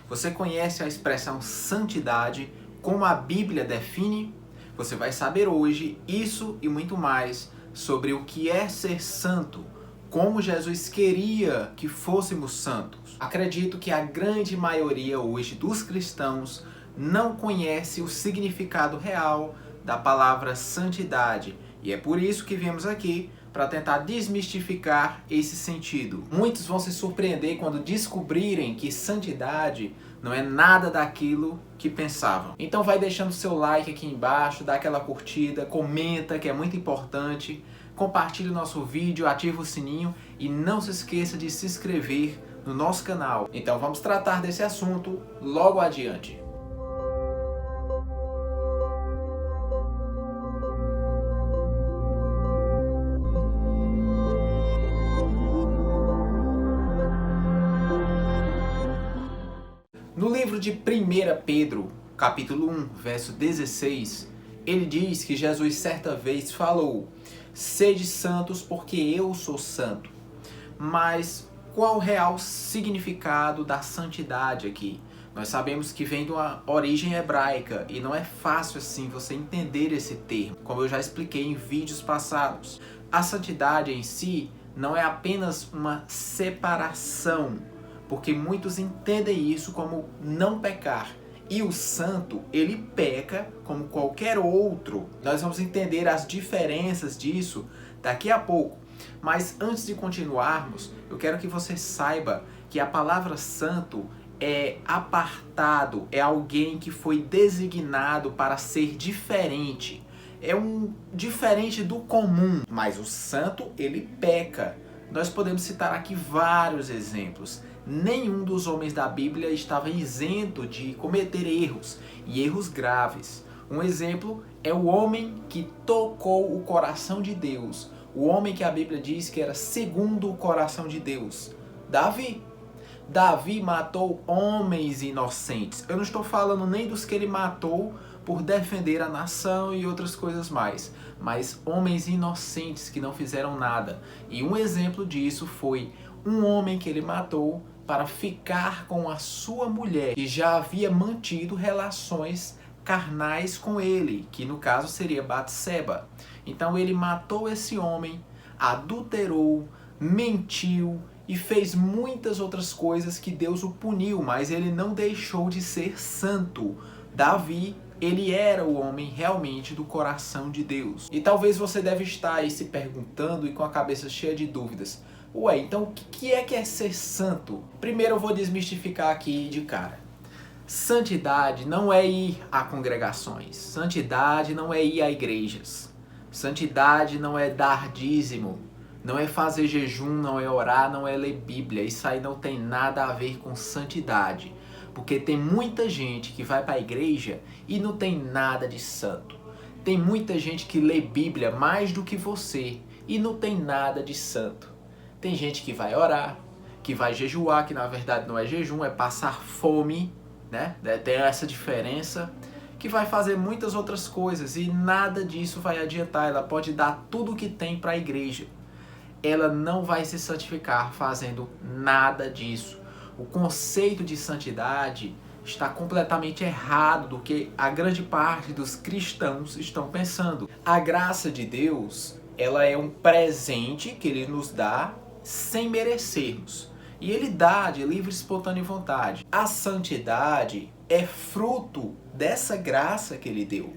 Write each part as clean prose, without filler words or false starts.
Você conhece a expressão santidade, como a Bíblia define? Você vai saber hoje isso e muito mais sobre o que é ser santo, como Jesus queria que fôssemos santos. Acredito que a grande maioria hoje dos cristãos não conhece o significado real da palavra santidade, e é por isso que viemos aqui para tentar desmistificar esse sentido. Muitos vão se surpreender quando descobrirem que santidade não é nada daquilo que pensavam. Então vai deixando seu like aqui embaixo, dá aquela curtida, comenta que é muito importante, compartilhe o nosso vídeo, ativa o sininho e não se esqueça de se inscrever no nosso canal. Então vamos tratar desse assunto logo adiante. No livro de 1 Pedro, capítulo 1, verso 16, ele diz que Jesus certa vez falou: "Sede santos porque eu sou santo". Mas qual o real significado da santidade aqui? Nós sabemos que vem de uma origem hebraica e não é fácil assim você entender esse termo, como eu já expliquei em vídeos passados. A santidade em si não é apenas uma separação, porque muitos entendem isso como não pecar. E o santo, ele peca como qualquer outro. Nós vamos entender as diferenças disso daqui a pouco. Mas antes de continuarmos, eu quero que você saiba que a palavra santo é apartado, é alguém que foi designado para ser diferente. É um diferente do comum, mas o santo, ele peca. Nós podemos citar aqui vários exemplos. Nenhum dos homens da Bíblia estava isento de cometer erros, e erros graves. Um exemplo é o homem que tocou o coração de Deus, o homem que a Bíblia diz que era segundo o coração de Deus, Davi. Davi matou homens inocentes. Eu não estou falando nem dos que ele matou por defender a nação e outras coisas mais, mas homens inocentes que não fizeram nada. E um exemplo disso foi um homem que ele matou para ficar com a sua mulher, que já havia mantido relações carnais com ele, que no caso seria Batseba. Então ele matou esse homem, adulterou, mentiu e fez muitas outras coisas que Deus o puniu, mas ele não deixou de ser santo. Davi, ele era o homem realmente do coração de Deus. E talvez você deve estar aí se perguntando e com a cabeça cheia de dúvidas: ué, então o que é ser santo? Primeiro eu vou desmistificar aqui de cara. Santidade não é ir a congregações. Santidade não é ir a igrejas. Santidade não é dar dízimo. Não é fazer jejum, não é orar, não é ler Bíblia. Isso aí não tem nada a ver com santidade. Porque tem muita gente que vai para a igreja e não tem nada de santo. Tem muita gente que lê Bíblia mais do que você e não tem nada de santo. Tem gente que vai orar, que vai jejuar, que na verdade não é jejum, é passar fome, né? Tem essa diferença, que vai fazer muitas outras coisas e nada disso vai adiantar. Ela pode dar tudo o que tem para a igreja. Ela não vai se santificar fazendo nada disso. O conceito de santidade está completamente errado do que a grande parte dos cristãos estão pensando. A graça de Deus, ela é um presente que Ele nos dá sem merecermos. E Ele dá de livre e espontânea vontade. A santidade é fruto dessa graça que Ele deu.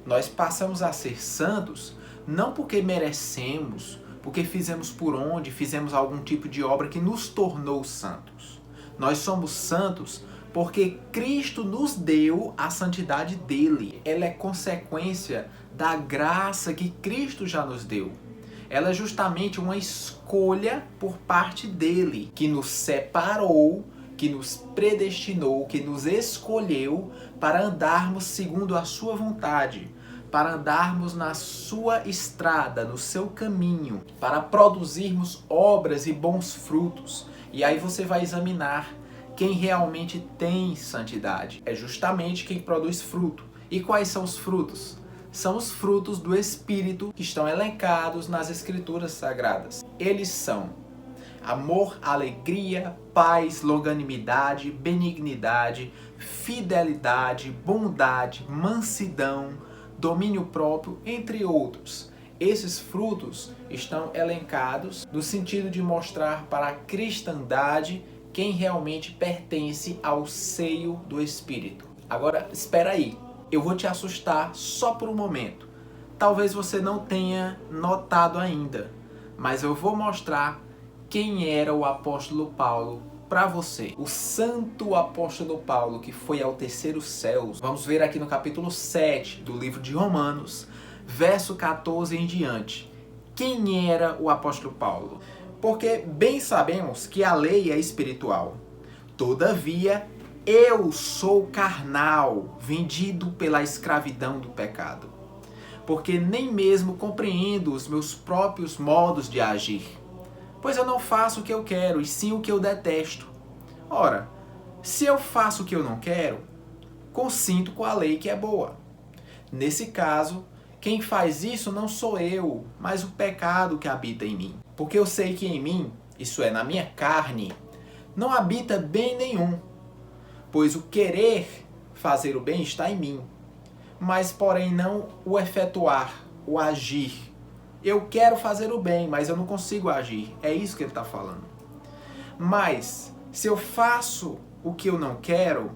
Nós passamos a ser santos não porque merecemos, porque fizemos por onde, fizemos algum tipo de obra que nos tornou santos. Nós somos santos porque Cristo nos deu a santidade dele. Ela é consequência da graça que Cristo já nos deu. Ela é justamente uma escolha por parte dele, que nos separou, que nos predestinou, que nos escolheu para andarmos segundo a sua vontade, para andarmos na sua estrada, no seu caminho, para produzirmos obras e bons frutos. E aí você vai examinar quem realmente tem santidade. É justamente quem produz fruto. E quais são os frutos? São os frutos do Espírito que estão elencados nas Escrituras Sagradas. Eles são Amor, alegria, paz, longanimidade, benignidade, fidelidade, bondade, mansidão, domínio próprio, entre outros. Esses frutos estão elencados no sentido de mostrar para a cristandade quem realmente pertence ao seio do Espírito. Agora, espera aí, eu vou te assustar só por um momento. Talvez você não tenha notado ainda, mas eu vou mostrar quem era o apóstolo Paulo para você. O santo apóstolo Paulo, que foi ao terceiro céu. Vamos ver aqui no capítulo 7 do livro de Romanos, verso 14 em diante. Quem era o apóstolo Paulo? Porque bem sabemos que a lei é espiritual. Todavia, eu sou carnal, vendido pela escravidão do pecado. Porque nem mesmo compreendo os meus próprios modos de agir. Pois eu não faço o que eu quero, e sim o que eu detesto. Ora, se eu faço o que eu não quero, consinto com a lei que é boa. Nesse caso, quem faz isso não sou eu, mas o pecado que habita em mim. Porque eu sei que em mim, isso é, na minha carne, não habita bem nenhum. Pois o querer fazer o bem está em mim, mas porém não o efetuar, o agir. Eu quero fazer o bem, mas eu não consigo agir. É isso que ele está falando. Mas, se eu faço o que eu não quero,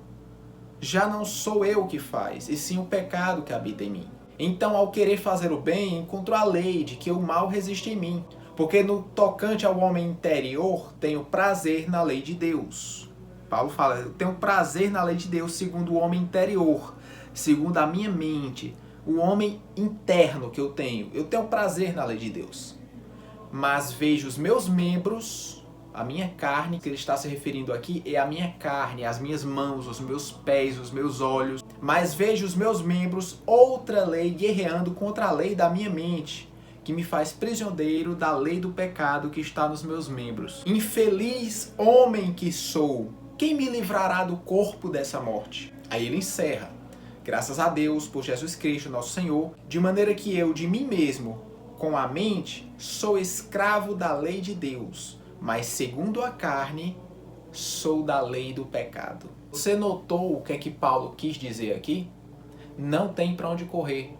já não sou eu que faz, e sim o pecado que habita em mim. Então, ao querer fazer o bem, encontro a lei de que o mal resiste em mim. Porque no tocante ao homem interior, tenho prazer na lei de Deus. Paulo fala, eu tenho prazer na lei de Deus segundo o homem interior, segundo a minha mente, o homem interno que eu tenho prazer na lei de Deus. Mas vejo os meus membros, a minha carne, que ele está se referindo aqui, é a minha carne, as minhas mãos, os meus pés, os meus olhos. Mas vejo os meus membros, outra lei guerreando contra a lei da minha mente, que me faz prisioneiro da lei do pecado que está nos meus membros. Infeliz homem que sou, quem me livrará do corpo dessa morte? Aí ele encerra. Graças a Deus, por Jesus Cristo, nosso Senhor, de maneira que eu, de mim mesmo, com a mente, sou escravo da lei de Deus, mas segundo a carne, sou da lei do pecado. Você notou o que é que Paulo quis dizer aqui? Não tem para onde correr.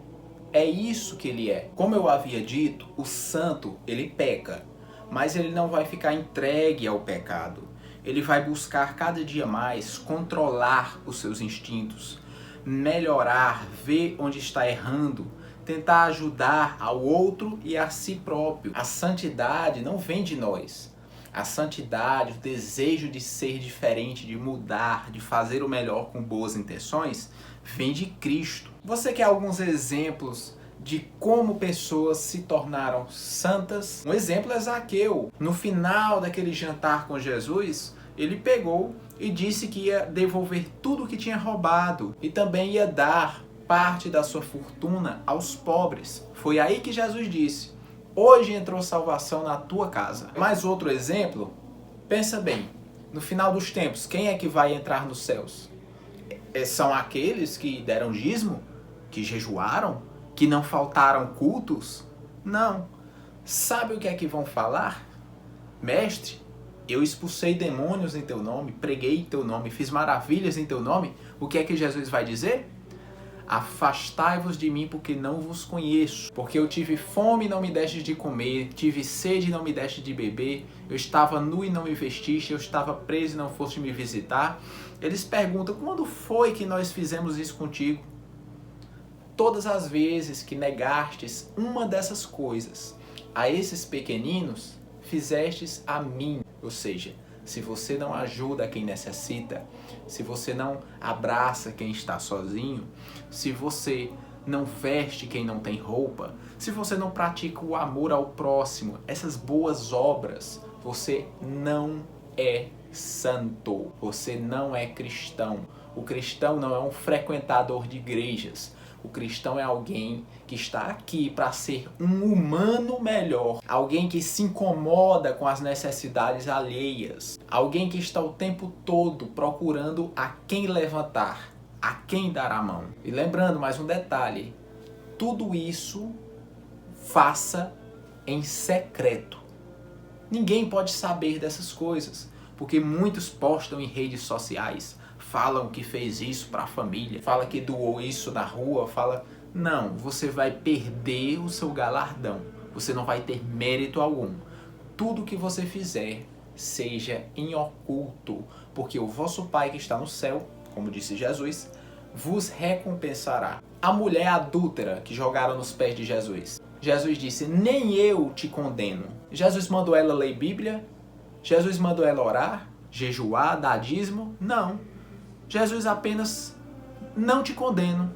É isso que ele é. Como eu havia dito, o santo, ele peca, mas ele não vai ficar entregue ao pecado. Ele vai buscar cada dia mais controlar os seus instintos, melhorar, ver onde está errando, tentar ajudar ao outro e a si próprio. A santidade não vem de nós. A santidade, o desejo de ser diferente, de mudar, de fazer o melhor com boas intenções, vem de Cristo. Você quer alguns exemplos de como pessoas se tornaram santas? Um exemplo é Zaqueu. No final daquele jantar com Jesus, ele pegou e disse que ia devolver tudo o que tinha roubado e também ia dar parte da sua fortuna aos pobres. Foi aí que Jesus disse, hoje entrou salvação na tua casa. Mais outro exemplo, pensa bem, no final dos tempos, quem é que vai entrar nos céus? São aqueles que deram dízimo, que jejuaram, que não faltaram cultos? Não. Sabe o que é que vão falar? Mestre, eu expulsei demônios em teu nome, preguei em teu nome, fiz maravilhas em teu nome. O que é que Jesus vai dizer? Afastai-vos de mim porque não vos conheço. Porque eu tive fome e não me destes de comer, tive sede e não me destes de beber, eu estava nu e não me vestiste, eu estava preso e não foste me visitar. Eles perguntam, quando foi que nós fizemos isso contigo? Todas as vezes que negastes uma dessas coisas a esses pequeninos, fizestes a mim. Ou seja, se você não ajuda quem necessita, se você não abraça quem está sozinho, se você não veste quem não tem roupa, se você não pratica o amor ao próximo, essas boas obras, você não é santo, você não é cristão. O cristão não é um frequentador de igrejas. O cristão é alguém que está aqui para ser um humano melhor, alguém que se incomoda com as necessidades alheias, alguém que está o tempo todo procurando a quem levantar, a quem dar a mão. E lembrando mais um detalhe, tudo isso faça em secreto. Ninguém pode saber dessas coisas, porque muitos postam em redes sociais, falam que fez isso para a família, fala que doou isso na rua, fala... Não, você vai perder o seu galardão, você não vai ter mérito algum. Tudo que você fizer, seja em oculto, porque o vosso Pai que está no céu, como disse Jesus, vos recompensará. A mulher adúltera que jogaram nos pés de Jesus. Jesus disse, nem eu te condeno. Jesus mandou ela ler Bíblia? Jesus mandou ela orar, jejuar, dar dízimo? Não. Jesus apenas, não te condeno.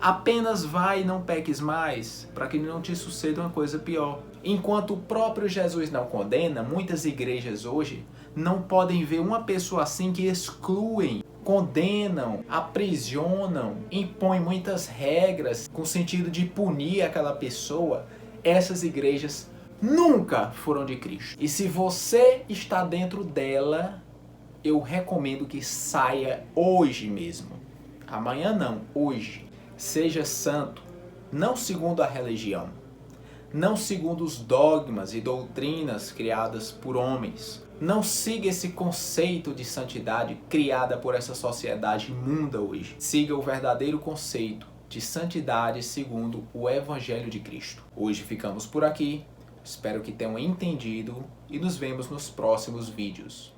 Apenas vai e não peques mais, para que não te suceda uma coisa pior. Enquanto o próprio Jesus não condena, muitas igrejas hoje não podem ver uma pessoa assim que excluem, condenam, aprisionam, impõem muitas regras com o sentido de punir aquela pessoa. Essas igrejas nunca foram de Cristo. E se você está dentro dela, eu recomendo que saia hoje mesmo. Amanhã não, hoje. Seja santo, não segundo a religião, não segundo os dogmas e doutrinas criadas por homens. Não siga esse conceito de santidade criada por essa sociedade imunda hoje. Siga o verdadeiro conceito de santidade segundo o Evangelho de Cristo. Hoje ficamos por aqui, espero que tenham entendido e nos vemos nos próximos vídeos.